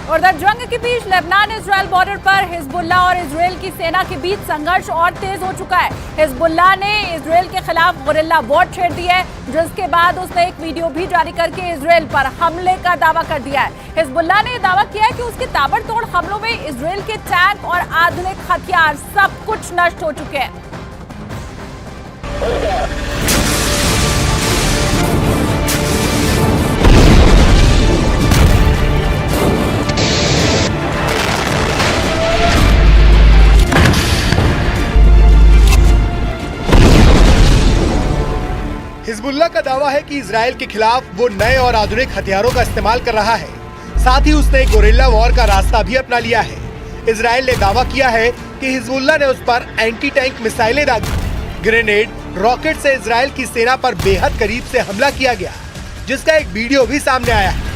उधर जंग के बीच लेबनान इजराइल बॉर्डर पर हिजबुल्लाह और इजराइल की सेना के बीच संघर्ष और तेज हो चुका है। हिजबुल्लाह ने इजराइल के खिलाफ गुरिल्ला वॉर छेड़ दी है, जिसके बाद उसने एक वीडियो भी जारी करके इजराइल पर हमले का दावा कर दिया है। हिजबुल्लाह ने दावा किया है कि उसके ताबड़तोड़ हमलों में इजराइल के टैंक और आधुनिक हथियार सब कुछ नष्ट हो चुके हैं। हिजबुल्लाह का दावा है कि इजराइल के खिलाफ वो नए और आधुनिक हथियारों का इस्तेमाल कर रहा है। साथ ही उसने एक गोरिल्ला वॉर का रास्ता भी अपना लिया है। इजराइल ने दावा किया है कि हिजबुल्लाह ने उस पर एंटी टैंक मिसाइलें दागी। ग्रेनेड, रॉकेट से इजराइल की सेना पर बेहद करीब से हमला किया गया, जिसका एक वीडियो भी सामने आया है।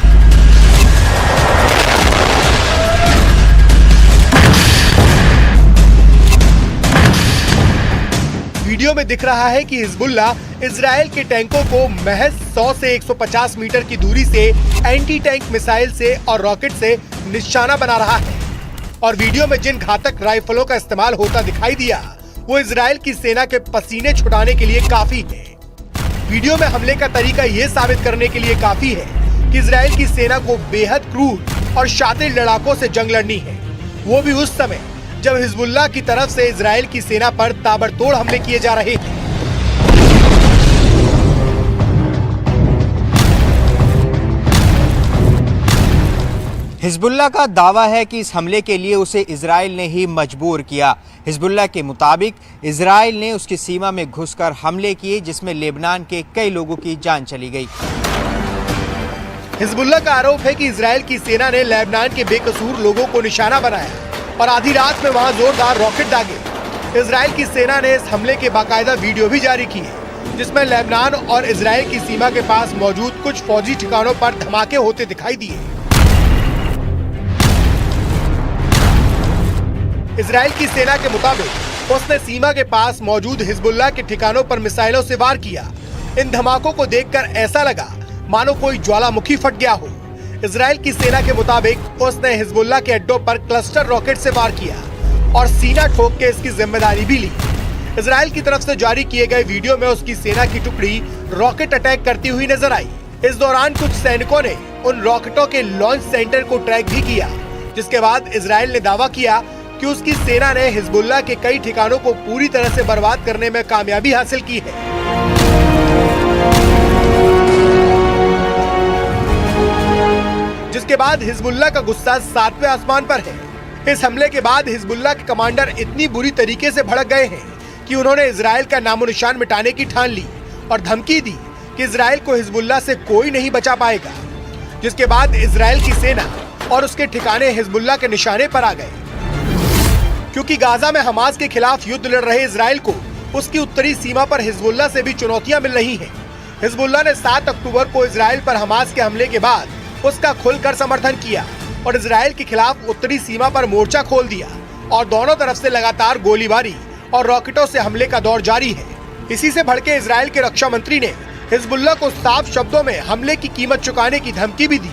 वीडियो में दिख रहा है कि हिजबुल्लाह इजराइल के टैंकों को महज 100 से 150 मीटर की दूरी से एंटी टैंक मिसाइल से और रॉकेट से निशाना बना रहा है। और वीडियो में जिन घातक राइफलों का इस्तेमाल होता दिखाई दिया, वो इजराइल की सेना के पसीने छुड़ाने के लिए काफी है। वीडियो में हमले का तरीका ये साबित करने के लिए काफी है कि इजराइल की सेना को बेहद क्रूर और शातिर लड़ाकों से जंग लड़नी है, वो भी उस समय जब हिजबुल्लाह की तरफ से इजराइल की सेना पर ताबड़तोड़ हमले किए जा रहे थे। हिजबुल्लाह का दावा है कि इस हमले के लिए उसे इजराइल ने ही मजबूर किया। हिजबुल्लाह के मुताबिक इजराइल ने उसकी सीमा में घुसकर हमले किए, जिसमें लेबनान के कई लोगों की जान चली गई। हिजबुल्लाह का आरोप है कि इजराइल की सेना ने लेबनान के बेकसूर लोगों को निशाना बनाया और आधी रात में वहां जोरदार रॉकेट दागे। इजराइल की सेना ने इस हमले के बाकायदा वीडियो भी जारी किए, जिसमें लेबनान और इजराइल की सीमा के पास मौजूद कुछ फौजी ठिकानों पर धमाके होते दिखाई दिए। इजराइल की सेना के मुताबिक उसने सीमा के पास मौजूद हिजबुल्लाह के ठिकानों पर मिसाइलों से वार किया। इन धमाकों को देखकर ऐसा लगा मानो कोई ज्वालामुखी फट गया हो। इजराइल की सेना के मुताबिक उसने हिजबुल्लाह के अड्डों पर क्लस्टर रॉकेट से वार किया और सीना ठोक के इसकी जिम्मेदारी भी ली। इजराइल की तरफ से जारी किए गए वीडियो में उसकी सेना की टुकड़ी रॉकेट अटैक करती हुई नजर आई। इस दौरान कुछ सैनिकों ने उन रॉकेटों के लॉन्च सेंटर को ट्रैक भी किया, जिसके बाद इजराइल ने दावा किया कि उसकी सेना ने हिजबुल्लाह के कई ठिकानों को पूरी तरह से बर्बाद करने में कामयाबी हासिल की है। जिसके बाद हिजबुल्लाह का गुस्सा 7वें आसमान पर है। इस हमले के बाद हिजबुल्लाह के कमांडर इतनी बुरी तरीके से भड़क गए हैं कि उन्होंने इजराइल का नामो निशान मिटाने की ठान ली और धमकी दी कि इजराइल को हिजबुल्लाह से कोई नहीं बचा पाएगा। जिसके बाद इजराइल की सेना और उसके ठिकाने हिजबुल्लाह के निशाने पर आ गए। क्योंकि गाजा में हमास के खिलाफ युद्ध लड़ रहे इजराइल को उसकी उत्तरी सीमा पर हिजबुल्लाह से भी चुनौतियां मिल रही हैं। हिजबुल्लाह ने 7 अक्टूबर को इजराइल पर हमास के हमले के बाद उसका खुलकर समर्थन किया और इजराइल के खिलाफ उत्तरी सीमा पर मोर्चा खोल दिया और दोनों तरफ से लगातार गोलीबारी और रॉकेटों से हमले का दौर जारी है। इसी से भड़के इजराइल के रक्षा मंत्री ने हिजबुल्लाह को साफ शब्दों में हमले की कीमत चुकाने की धमकी भी दी।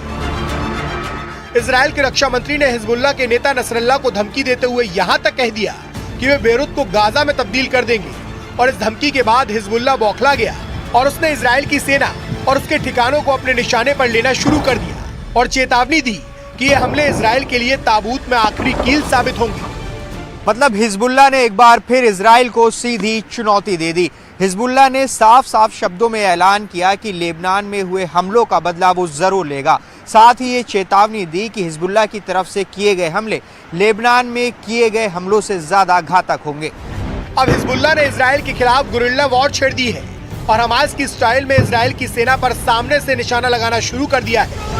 इजराइल के रक्षा मंत्री ने हिजबुल्लाह के नेता नसरल्लाह को धमकी देते हुए यहाँ तक कह दिया कि वे बेरूत को गाजा में तब्दील कर देंगे। और इस धमकी के बाद हिजबुल्लाह बौखला गया और उसने इजराइल की सेना और उसके ठिकानों को अपने निशाने पर लेना शुरू कर दिया और चेतावनी दी कि ये हमले इजराइल के लिए ताबूत में आखिरी कील साबित होंगे। मतलब हिजबुल्लाह ने एक बार फिर इजराइल को सीधी चुनौती दे दी। हिजबुल्लाह ने साफ साफ शब्दों में ऐलान किया कि लेबनान में हुए हमलों का बदला वो जरूर लेगा। साथ ही ये चेतावनी दी कि हिजबुल्लाह की तरफ से किए गए हमले लेबनान में किए गए हमलों से ज्यादा घातक होंगे। अब हिजबुल्लाह ने इजराइल के खिलाफ गुरिल्ला वॉर छेड़ दी है और हमास की स्टाइल में इजराइल की सेना पर सामने से निशाना लगाना शुरू कर दिया है।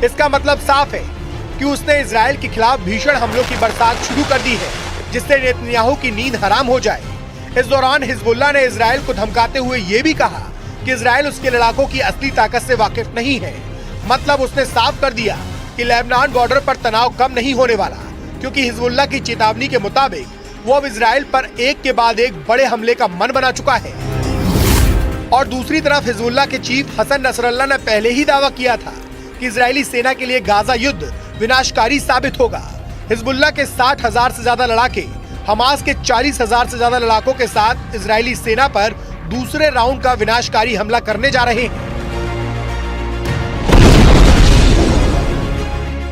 इसका मतलब साफ है कि उसने इजराइल के खिलाफ भीषण हमलों की बरसात शुरू कर दी है, जिससे नेतन्याहू की नींद हराम हो जाए। इस दौरान हिजबुल्लाह ने इजराइल को धमकाते हुए ये भी कहा कि इजराइल उसके लड़ाकों की असली ताकत से वाकिफ नहीं है। मतलब उसने साफ कर दिया कि लेबनान बॉर्डर पर तनाव कम नहीं होने वाला, क्योंकि हिजबुल्लाह की चेतावनी के मुताबिक वो अब इजराइल पर एक के बाद एक बड़े हमले का मन बना चुका है। और दूसरी तरफ हिजबुल्लाह के चीफ हसन नसरल्लाह ने पहले ही दावा किया था कि इजरायली सेना के लिए गाजा युद्ध विनाशकारी साबित होगा। हिजबुल्लाह के 60,000 से ज्यादा लड़ाके हमास के 40,000 से ज्यादा लड़ाकों के साथ इजरायली सेना पर दूसरे राउंड का विनाशकारी हमला करने जा रहे हैं।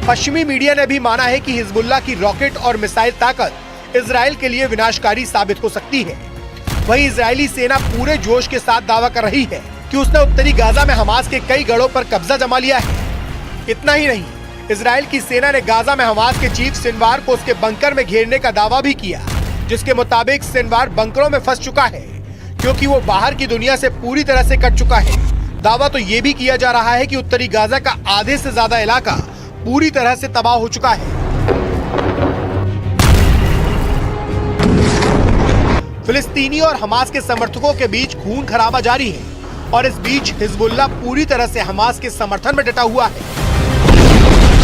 पश्चिमी मीडिया ने भी माना है कि हिजबुल्लाह की रॉकेट और मिसाइल ताकत इजराइल के लिए विनाशकारी साबित हो सकती है। वहीं इजरायली सेना पूरे जोश के साथ दावा कर रही है कि उसने उत्तरी गाजा में हमास के कई गढ़ों पर कब्जा जमा लिया है। इतना ही नहीं, इजराइल की सेना ने गाजा में हमास के चीफ सिनवार को उसके बंकर में घेरने का दावा भी किया, जिसके मुताबिक सिनवार बंकरों में फंस चुका है क्योंकि वो बाहर की दुनिया से पूरी तरह से कट चुका है। दावा तो ये भी किया जा रहा है कि उत्तरी गाजा का आधे से ज्यादा इलाका पूरी तरह से तबाह हो चुका है। फिलिस्तीनी और हमास के समर्थकों के बीच खून खराबा जारी है और इस बीच हिजबुल्लाह पूरी तरह से हमास के समर्थन में डटा हुआ है।